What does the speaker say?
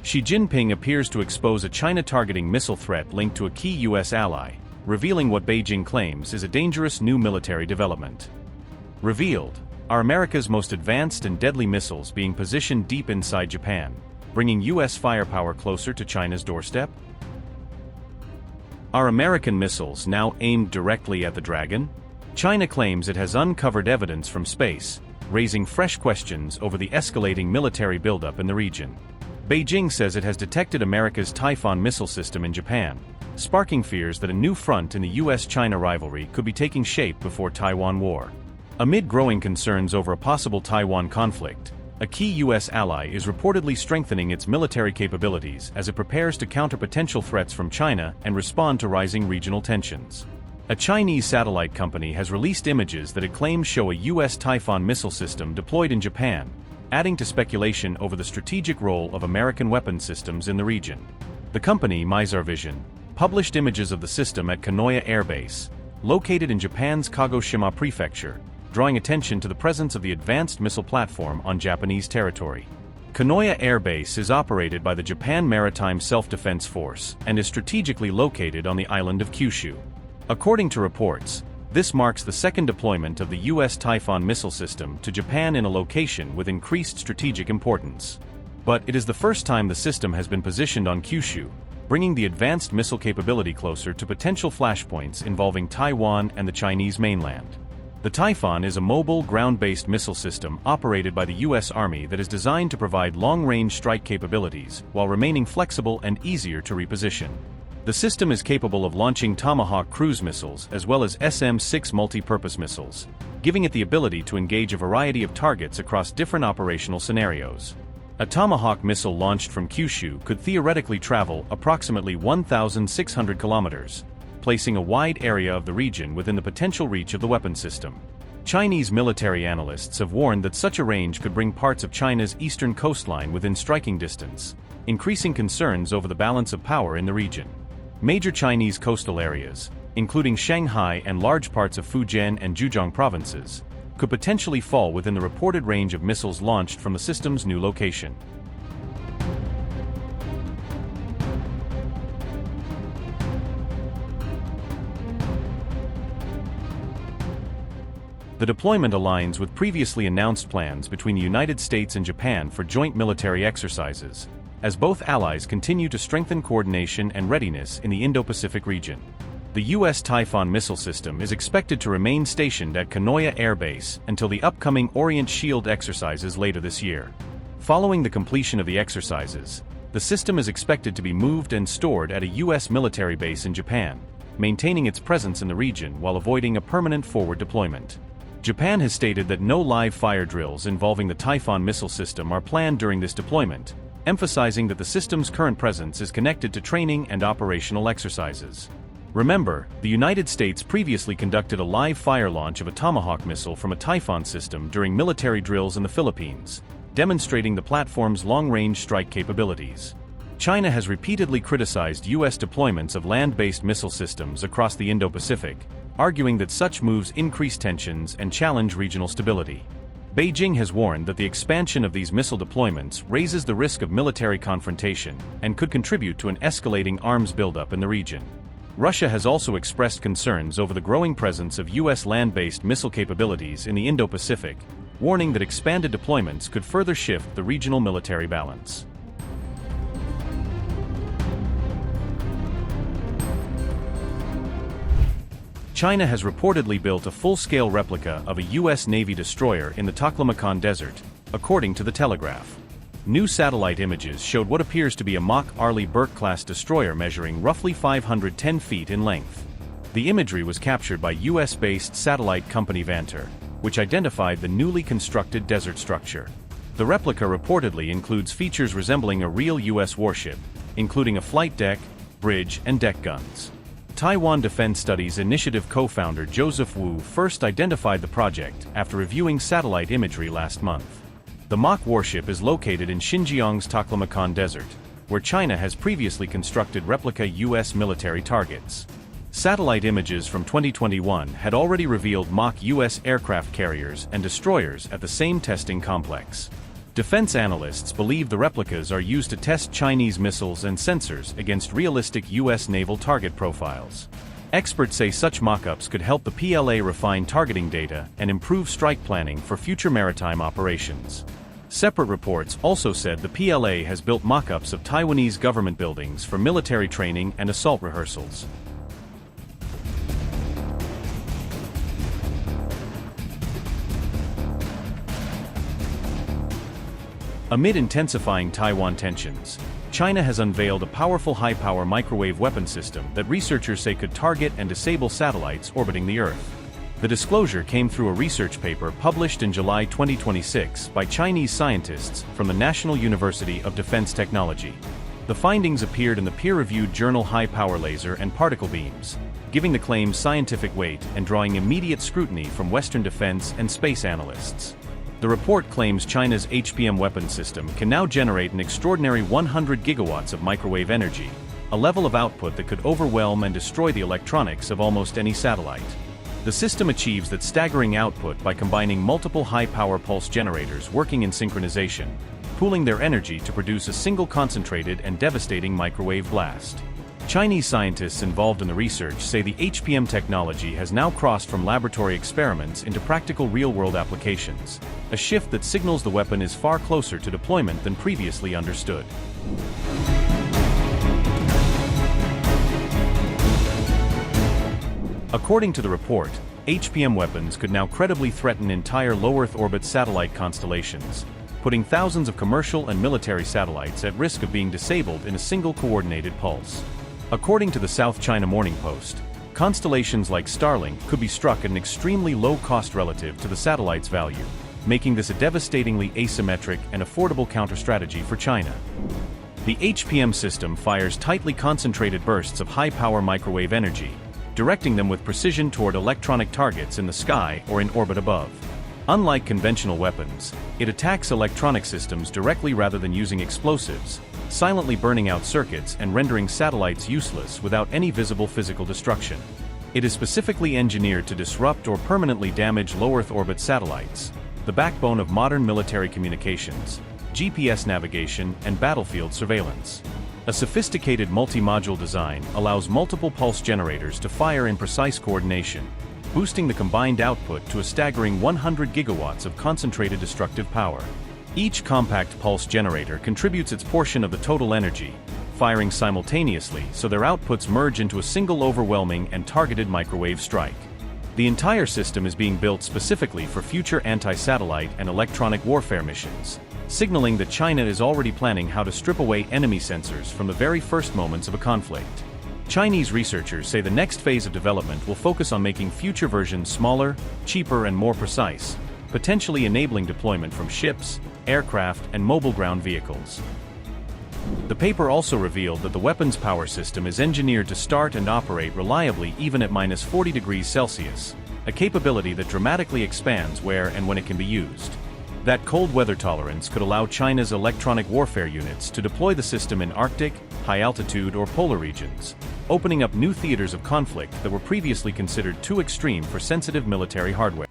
Xi Jinping appears to expose a China-targeting missile threat linked to a key U.S. ally, revealing what Beijing claims is a dangerous new military development. Revealed: are America's most advanced and deadly missiles being positioned deep inside Japan, bringing U.S. firepower closer to China's doorstep? Are American missiles now aimed directly at the Dragon? China claims it has uncovered evidence from space, raising fresh questions over the escalating military buildup in the region. Beijing says it has detected America's Typhon missile system in Japan, sparking fears that a new front in the U.S.-China rivalry could be taking shape before Taiwan War. Amid growing concerns over a possible Taiwan conflict, a key U.S. ally is reportedly strengthening its military capabilities as it prepares to counter potential threats from China and respond to rising regional tensions. A Chinese satellite company has released images that it claims show a U.S. Typhon missile system deployed in Japan, adding to speculation over the strategic role of American weapons systems in the region. The company, Mizar Vision, published images of the system at Kanoya Air Base, located in Japan's Kagoshima Prefecture, drawing attention to the presence of the advanced missile platform on Japanese territory. Kanoya Air Base is operated by the Japan Maritime Self-Defense Force and is strategically located on the island of Kyushu. According to reports, this marks the second deployment of the U.S. Typhon missile system to Japan in a location with increased strategic importance. But it is the first time the system has been positioned on Kyushu, bringing the advanced missile capability closer to potential flashpoints involving Taiwan and the Chinese mainland. The Typhon is a mobile, ground-based missile system operated by the U.S. Army that is designed to provide long-range strike capabilities while remaining flexible and easier to reposition. The system is capable of launching Tomahawk cruise missiles as well as SM-6 multi-purpose missiles, giving it the ability to engage a variety of targets across different operational scenarios. A Tomahawk missile launched from Kyushu could theoretically travel approximately 1,600 kilometers, placing a wide area of the region within the potential reach of the weapon system. Chinese military analysts have warned that such a range could bring parts of China's eastern coastline within striking distance, increasing concerns over the balance of power in the region. Major Chinese coastal areas, including Shanghai and large parts of Fujian and Zhejiang provinces, could potentially fall within the reported range of missiles launched from the system's new location. The deployment aligns with previously announced plans between the United States and Japan for joint military exercises, as both allies continue to strengthen coordination and readiness in the Indo-Pacific region. The U.S. Typhon missile system is expected to remain stationed at Kanoya Air Base until the upcoming Orient Shield exercises later this year. Following the completion of the exercises, the system is expected to be moved and stored at a U.S. military base in Japan, maintaining its presence in the region while avoiding a permanent forward deployment. Japan has stated that no live fire drills involving the Typhon missile system are planned during this deployment, emphasizing that the system's current presence is connected to training and operational exercises. Remember, the United States previously conducted a live fire launch of a Tomahawk missile from a Typhon system during military drills in the Philippines, demonstrating the platform's long-range strike capabilities. China has repeatedly criticized U.S. deployments of land-based missile systems across the Indo-Pacific, arguing that such moves increase tensions and challenge regional stability. Beijing has warned that the expansion of these missile deployments raises the risk of military confrontation and could contribute to an escalating arms buildup in the region. Russia has also expressed concerns over the growing presence of U.S. land-based missile capabilities in the Indo-Pacific, warning that expanded deployments could further shift the regional military balance. China has reportedly built a full-scale replica of a U.S. Navy destroyer in the Taklamakan Desert, according to The Telegraph. New satellite images showed what appears to be a mock Arleigh Burke-class destroyer measuring roughly 510 feet in length. The imagery was captured by U.S.-based satellite company Vanter, which identified the newly constructed desert structure. The replica reportedly includes features resembling a real U.S. warship, including a flight deck, bridge, and deck guns. Taiwan Defense Studies Initiative co-founder Joseph Wu first identified the project after reviewing satellite imagery last month. The mock warship is located in Xinjiang's Taklamakan Desert, where China has previously constructed replica U.S. military targets. Satellite images from 2021 had already revealed mock U.S. aircraft carriers and destroyers at the same testing complex. Defense analysts believe the replicas are used to test Chinese missiles and sensors against realistic U.S. naval target profiles. Experts say such mock-ups could help the PLA refine targeting data and improve strike planning for future maritime operations. Separate reports also said the PLA has built mock-ups of Taiwanese government buildings for military training and assault rehearsals. Amid intensifying Taiwan tensions, China has unveiled a powerful high-power microwave weapon system that researchers say could target and disable satellites orbiting the Earth. The disclosure came through a research paper published in July 2026 by Chinese scientists from the National University of Defense Technology. The findings appeared in the peer-reviewed journal High Power Laser and Particle Beams, giving the claims scientific weight and drawing immediate scrutiny from Western defense and space analysts. The report claims China's HPM weapon system can now generate an extraordinary 100 gigawatts of microwave energy, a level of output that could overwhelm and destroy the electronics of almost any satellite. The system achieves that staggering output by combining multiple high-power pulse generators working in synchronization, pooling their energy to produce a single concentrated and devastating microwave blast. Chinese scientists involved in the research say the HPM technology has now crossed from laboratory experiments into practical real-world applications, a shift that signals the weapon is far closer to deployment than previously understood. According to the report, HPM weapons could now credibly threaten entire low-Earth orbit satellite constellations, putting thousands of commercial and military satellites at risk of being disabled in a single coordinated pulse. According to the South China Morning Post, constellations like Starlink could be struck at an extremely low cost relative to the satellite's value, making this a devastatingly asymmetric and affordable counter-strategy for China. The HPM system fires tightly concentrated bursts of high-power microwave energy, directing them with precision toward electronic targets in the sky or in orbit above. Unlike conventional weapons, it attacks electronic systems directly rather than using explosives, silently burning out circuits and rendering satellites useless without any visible physical destruction. It is specifically engineered to disrupt or permanently damage low-Earth orbit satellites, the backbone of modern military communications, GPS navigation, and battlefield surveillance. A sophisticated multi-module design allows multiple pulse generators to fire in precise coordination, boosting the combined output to a staggering 100 gigawatts of concentrated destructive power. Each compact pulse generator contributes its portion of the total energy, firing simultaneously so their outputs merge into a single overwhelming and targeted microwave strike. The entire system is being built specifically for future anti-satellite and electronic warfare missions, signaling that China is already planning how to strip away enemy sensors from the very first moments of a conflict. Chinese researchers say the next phase of development will focus on making future versions smaller, cheaper, and more precise, potentially enabling deployment from ships, aircraft, and mobile ground vehicles. The paper also revealed that the weapon's power system is engineered to start and operate reliably even at minus 40 degrees Celsius, a capability that dramatically expands where and when it can be used. That cold weather tolerance could allow China's electronic warfare units to deploy the system in Arctic, high-altitude, or polar regions, opening up new theaters of conflict that were previously considered too extreme for sensitive military hardware.